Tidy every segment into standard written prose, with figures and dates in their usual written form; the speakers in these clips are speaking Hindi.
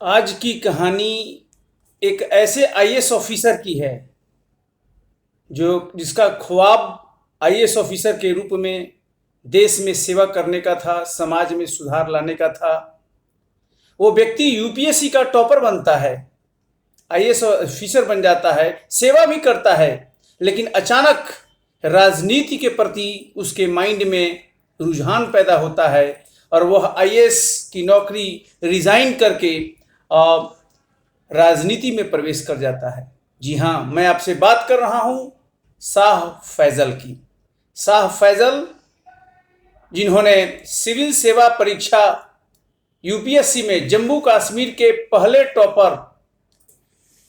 आज की कहानी एक ऐसे आईएएस ऑफिसर की है जो जिसका ख्वाब आईएएस ऑफिसर के रूप में देश में सेवा करने का था, समाज में सुधार लाने का था। वो व्यक्ति यूपीएससी का टॉपर बनता है, आईएएस ऑफिसर बन जाता है, सेवा भी करता है, लेकिन अचानक राजनीति के प्रति उसके माइंड में रुझान पैदा होता है और वह आईएएस की नौकरी रिजाइन करके राजनीति में प्रवेश कर जाता है। जी हाँ, मैं आपसे बात कर रहा हूँ शाह फैजल की। शाह फैजल जिन्होंने सिविल सेवा परीक्षा यूपीएससी में जम्मू कश्मीर के पहले टॉपर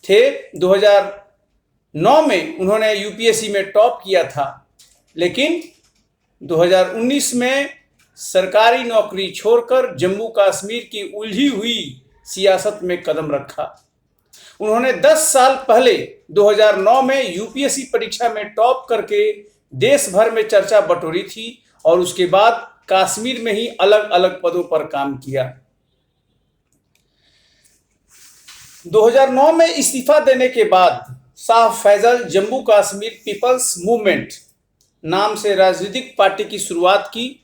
थे। 2009 में उन्होंने यूपीएससी में टॉप किया था, लेकिन 2019 में सरकारी नौकरी छोड़कर जम्मू कश्मीर की उलझी हुई सियासत में कदम रखा। उन्होंने 10 साल पहले 2009 में यूपीएससी परीक्षा में टॉप करके देश भर में चर्चा बटोरी थी और उसके बाद कश्मीर में ही अलग अलग पदों पर काम किया। 2009 में इस्तीफा देने के बाद शाह फैजल जम्मू कश्मीर पीपल्स मूवमेंट नाम से राजनीतिक पार्टी की शुरुआत की।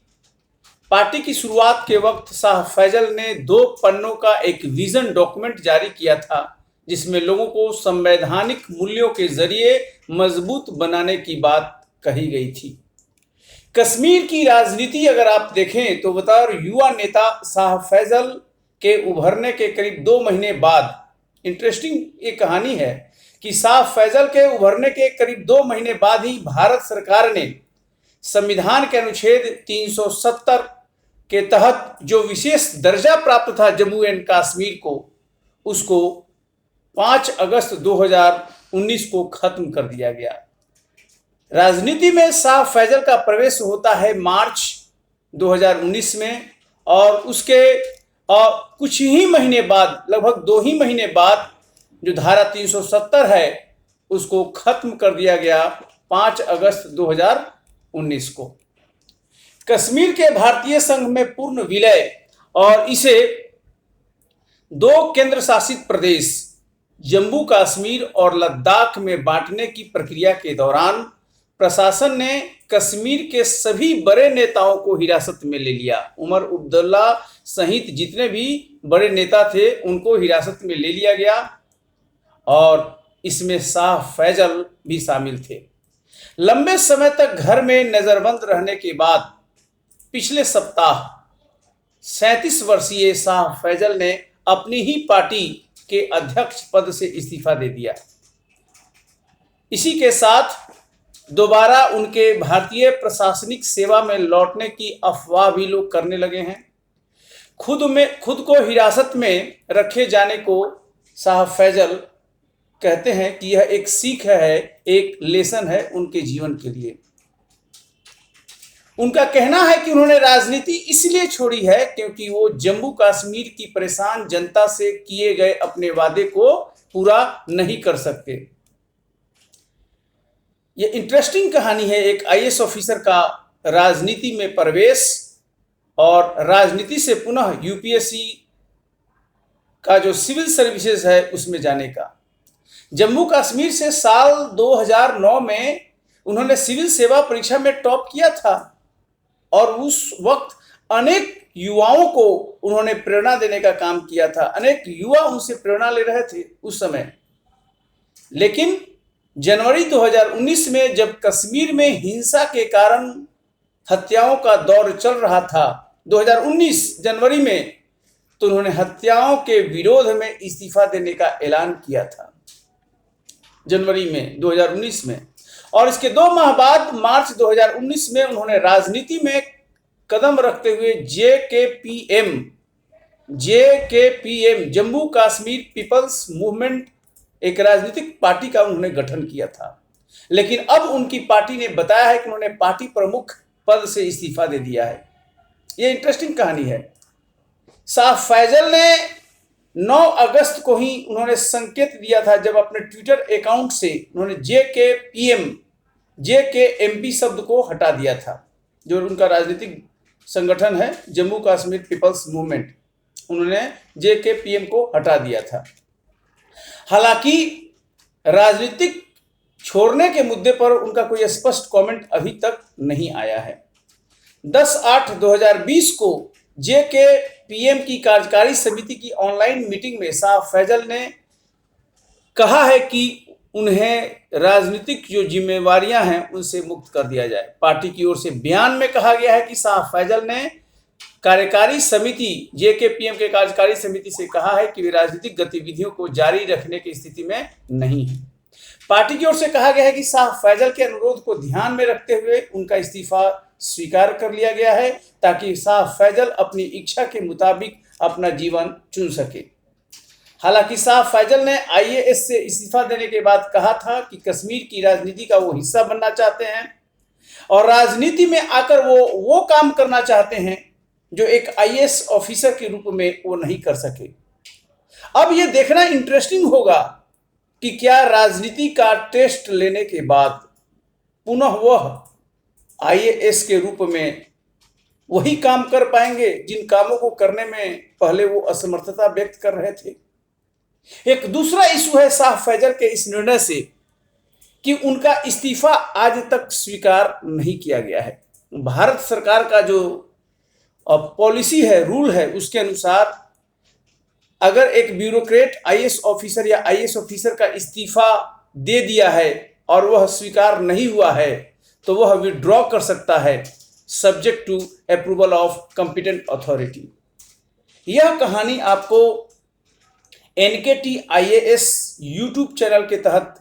पार्टी की शुरुआत के वक्त शाह फैजल ने 2 पन्नों का एक विजन डॉक्यूमेंट जारी किया था, जिसमें लोगों को संवैधानिक मूल्यों के जरिए मजबूत बनाने की बात कही गई थी। कश्मीर की राजनीति अगर आप देखें तो बतौर युवा नेता शाह फैजल के उभरने के करीब 2 महीने बाद, इंटरेस्टिंग ये कहानी है कि शाह फैजल के उभरने के करीब 2 महीने बाद ही भारत सरकार ने संविधान के अनुच्छेद 370 के तहत जो विशेष दर्जा प्राप्त था जम्मू एंड कश्मीर को, उसको 5 अगस्त 2019 को खत्म कर दिया गया। राजनीति में शाह फैजल का प्रवेश होता है मार्च 2019 में और उसके कुछ ही महीने बाद, लगभग 2 ही महीने बाद, जो धारा 370 है उसको खत्म कर दिया गया 5 अगस्त 2019 को। कश्मीर के भारतीय संघ में पूर्ण विलय और इसे 2 केंद्र शासित प्रदेश जम्मू कश्मीर और लद्दाख में बांटने की प्रक्रिया के दौरान प्रशासन ने कश्मीर के सभी बड़े नेताओं को हिरासत में ले लिया। उमर अब्दुल्ला सहित जितने भी बड़े नेता थे उनको हिरासत में ले लिया गया और इसमें शाह फैजल भी शामिल थे। लंबे समय तक घर में नजरबंद रहने के बाद पिछले सप्ताह 37 वर्षीय शाह फैजल ने अपनी ही पार्टी के अध्यक्ष पद से इस्तीफा दे दिया। इसी के साथ दोबारा उनके भारतीय प्रशासनिक सेवा में लौटने की अफवाह भी लोग करने लगे हैं। खुद को हिरासत में रखे जाने को शाह फैजल कहते हैं कि यह एक सीख है, एक लेसन है उनके जीवन के लिए। उनका कहना है कि उन्होंने राजनीति इसलिए छोड़ी है क्योंकि वो जम्मू कश्मीर की परेशान जनता से किए गए अपने वादे को पूरा नहीं कर सकते। ये इंटरेस्टिंग कहानी है एक आईएएस ऑफिसर का राजनीति में प्रवेश और राजनीति से पुनः यूपीएससी का जो सिविल सर्विसेज है उसमें जाने का। जम्मू कश्मीर से साल 2009 में उन्होंने सिविल सेवा परीक्षा में टॉप किया था और उस वक्त अनेक युवाओं को उन्होंने प्रेरणा देने का काम किया था। अनेक युवा उनसे प्रेरणा ले रहे थे उस समय। लेकिन जनवरी 2019 में जब कश्मीर में हिंसा के कारण हत्याओं का दौर चल रहा था 2019 जनवरी में, तो उन्होंने हत्याओं के विरोध में इस्तीफा देने का ऐलान किया था जनवरी में 2019 में। और इसके 2 माह बाद मार्च 2019 में उन्होंने राजनीति में कदम रखते हुए JKPM Jammu Kashmir people's movement एक राजनीतिक पार्टी का उन्होंने गठन किया था। लेकिन अब उनकी पार्टी ने बताया है कि उन्होंने पार्टी प्रमुख पद से इस्तीफा दे दिया है। ये इंटरेस्टिंग कहानी है। शाह फैजल ने 9 अगस्त को ही उन्होंने संकेत दिया था जब अपने ट्विटर अकाउंट से उन्होंने जेकेएमपी शब्द को हटा दिया था, जो उनका राजनीतिक संगठन है जम्मू कश्मीर पीपल्स मूवमेंट। उन्होंने JK PM को हटा दिया था। हालांकि राजनीतिक छोड़ने के मुद्दे पर उनका कोई स्पष्ट कमेंट अभी तक नहीं आया है। 10/8/2020 को JK PM की कार्यकारी समिति की ऑनलाइन मीटिंग में शाह फैजल ने कहा है कि उन्हें राजनीतिक जो जिम्मेवारियां हैं उनसे मुक्त कर दिया जाए। पार्टी की ओर से बयान में कहा गया है कि शाह फैजल ने कार्यकारी समिति JK PM के कार्यकारी समिति से कहा है कि वे राजनीतिक गतिविधियों को जारी रखने की स्थिति में नहीं है। पार्टी की ओर से कहा गया है कि शाह फैजल के अनुरोध को ध्यान में रखते हुए उनका इस्तीफा स्वीकार कर लिया गया है, ताकि शाह फैजल अपनी इच्छा के मुताबिक अपना जीवन चुन सके। हालांकि शाह फैजल ने IAS से इस्तीफा देने के बाद कहा था कि कश्मीर की राजनीति का वो हिस्सा बनना चाहते हैं और राजनीति में आकर वो काम करना चाहते हैं जो एक IAS ऑफिसर के रूप में वो नहीं कर सके। अब ये देखना इंटरेस्टिंग होगा कि क्या राजनीति का टेस्ट लेने के बाद पुनः वह IAS के रूप में वही काम कर पाएंगे जिन कामों को करने में पहले वो असमर्थता व्यक्त कर रहे थे। एक दूसरा इशू है शाह फैजल के इस निर्णय से कि उनका इस्तीफा आज तक स्वीकार नहीं किया गया है। भारत सरकार का जो पॉलिसी है, रूल है, उसके अनुसार अगर एक ब्यूरोक्रेट IAS ऑफिसर या IAS ऑफिसर का इस्तीफा दे दिया है और वह स्वीकार नहीं हुआ है तो वह विड्रॉ कर सकता है subject to approval of competent authority. यह कहानी आपको NKT IAS यूट्यूब चैनल के तहत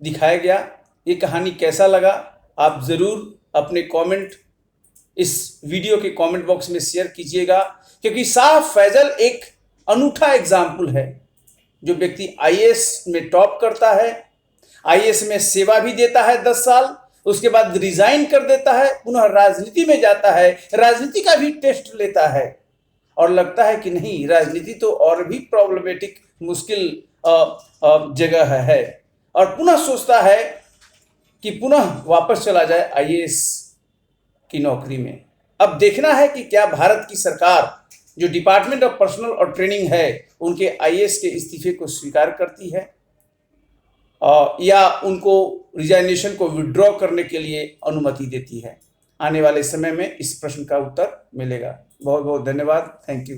दिखाया गया। ये कहानी कैसा लगा आप ज़रूर अपने कमेंट इस वीडियो के कमेंट बॉक्स में शेयर कीजिएगा, क्योंकि शाह फैजल एक अनूठा एग्जाम्पल है। जो व्यक्ति IAS में टॉप करता है, IAS में सेवा भी देता है 10 साल, उसके बाद रिजाइन कर देता है, पुनः राजनीति में जाता है, राजनीति का भी टेस्ट लेता है और लगता है कि नहीं, राजनीति तो और भी प्रॉब्लमेटिक मुश्किल जगह है, और पुनः सोचता है कि पुनः वापस चला जाए IAS की नौकरी में। अब देखना है कि क्या भारत की सरकार जो डिपार्टमेंट ऑफ पर्सनल और ट्रेनिंग है उनके IAS के इस्तीफे को स्वीकार करती है या उनको रिजाइनेशन को विड्रॉ करने के लिए अनुमति देती है। आने वाले समय में इस प्रश्न का उत्तर मिलेगा। बहुत बहुत धन्यवाद। Thank you.